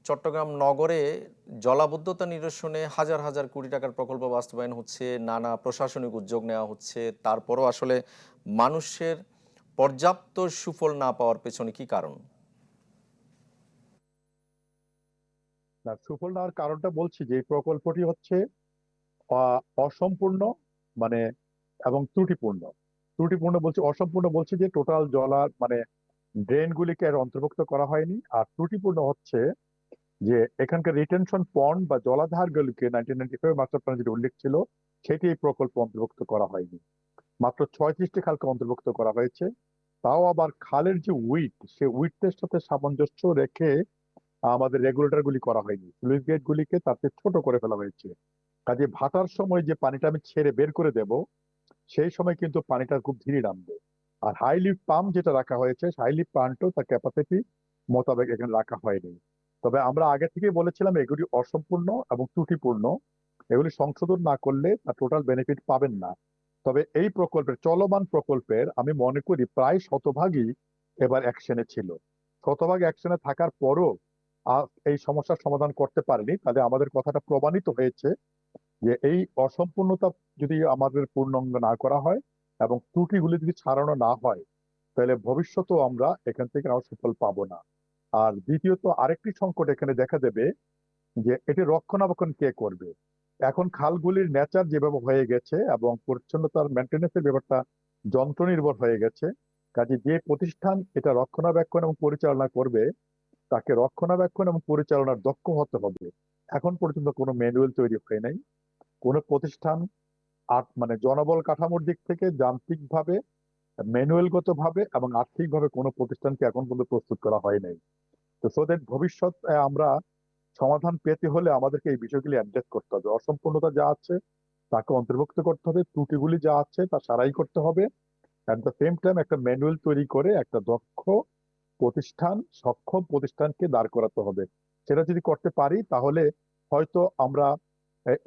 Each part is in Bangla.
চট্টগ্রাম নগরে জলাবদ্ধতা নিরসনে হাজার হাজার কোটি টাকার প্রকল্প বাস্তবায়ন হচ্ছে, নানা প্রশাসনিক উদ্যোগ নেওয়া হচ্ছে, তারপরও আসলে মানুষের পর্যাপ্ত সুফল না পাওয়ার পেছনে কি কারণ? না, সুফল নেওয়ার কারণটা বলছি যে এই প্রকল্পটি হচ্ছে অসম্পূর্ণ, মানে এবং ত্রুটিপূর্ণ। ত্রুটিপূর্ণ বলছি, অসম্পূর্ণ বলছি যে টোটাল জলার মানে ড্রেন গুলিকে এর অন্তর্ভুক্ত করা হয়নি। আর ত্রুটিপূর্ণ হচ্ছে যে এখানকার রিটেনশন পন্ড বা জলাধার গুলিকে 1995 মাস্টার প্ল্যানে যেটা উল্লেখ ছিল সেটি এই প্রকল্প অন্তর্ভুক্ত করা হয়নি। মাত্র 36টি খালকে অন্তর্ভুক্ত করা হয়েছে। তাও আবার খালের যে উইথ, সে উইথের সাথে সামঞ্জস্য রেখে আমাদের রেগুলেটর গুলি করা হয়নি, স্লুইস গেট গুলিকে তাতে ছোট করে ফেলা হয়েছে। কাজে ভাটার সময় যে পানিটা আমি ছেড়ে বের করে দেব, সেই সময় কিন্তু পানিটা খুব ধীরে নামবে। আর হাই লিফট পাম্প যেটা রাখা হয়েছে, হাই লিফট পাম্পও তার ক্যাপাসিটি মোতাবেক এখানে রাখা হয়নি। তবে আমরা আগে থেকেই বলেছিলাম এগুলি অসম্পূর্ণ এবং ত্রুটিপূর্ণ। এগুলি সংশোধন না করলে তার টোটাল বেনিফিট পাবেন না। তবে এই প্রকল্পের, চলমান প্রকল্পের আমি মনে করি প্রায় শতভাগই এবার অ্যাকশনে ছিল। শতভাগ অ্যাকশনে থাকার পরও এই সমস্যার সমাধান করতে পারেনি। তাহলে আমাদের কথাটা প্রমাণিত হয়েছে যে এই অসম্পূর্ণতা যদি আমাদের পূর্ণাঙ্গ না করা হয় এবং ত্রুটিগুলি যদি ছাড়ানো না হয়, তাহলে ভবিষ্যতেও আমরা এখান থেকে আর সুফল পাবো না। আর দ্বিতীয়ত আরেকটি সংকট এখানে দেখা দেবে যে এটি রক্ষণাবেক্ষণ কে করবে। এখন খালগুলির নেচার যেভাবে হয়ে গেছে এবং পরিচ্ছন্নতার মেনটেন্যান্সের ব্যাপারটা যন্ত্র নির্ভর হয়ে গেছে। কাজে যে প্রতিষ্ঠান এটা রক্ষণাবেক্ষণ এবং পরিচালনা করবে, তাকে রক্ষণাবেক্ষণ এবং পরিচালনার দক্ষ হতে হবে। এখন পর্যন্ত কোনো ম্যানুয়াল তৈরি হয় নাই। কোনো প্রতিষ্ঠান মানে জনবল কাঠামোর দিক থেকে যান্ত্রিকভাবে, ম্যানুয়ালগত ভাবে এবং আর্থিকভাবে কোনো প্রতিষ্ঠানকে এখন পর্যন্ত প্রস্তুত করা হয় নাই। তো সোদের ভবিষ্যৎ আমরা সমাধান পেতে হলে আমাদেরকে এই বিষয়গুলি অ্যাড্রেস করতে হবে। অসম্পূর্ণতা যা আছে তাকে অন্তর্ভুক্ত করতে হবে, ত্রুটিগুলি যা আছে তা সারাই করতে হবে। অ্যাট দ্য সেম টাইম একটা ম্যানুয়াল তৈরি করে একটা দক্ষ প্রতিষ্ঠান, সক্ষম প্রতিষ্ঠানকে দাঁড় করাতে হবে। সেটা যদি করতে পারি তাহলে হয়তো আমরা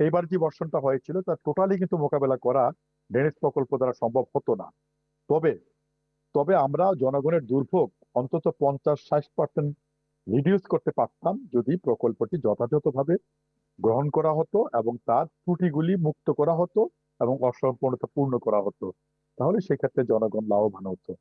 এইবার যে বর্ষণটা হয়েছিল তার টোটালি কিন্তু মোকাবেলা করা ড্রেনেজ প্রকল্প দ্বারা সম্ভব হতো না। তবে তবে আমরা জনগণের দুর্ভোগ অন্তত 50-60% রিডিউস করতে পারতাম যদি প্রকল্পটি যথাযথভাবে গ্রহণ করা হতো এবং তার ত্রুটিগুলি মুক্ত করা হতো এবং অসম্পূর্ণতা পূর্ণ করা হতো। তাহলে সেক্ষেত্রে জনগণ লাভবান হতো।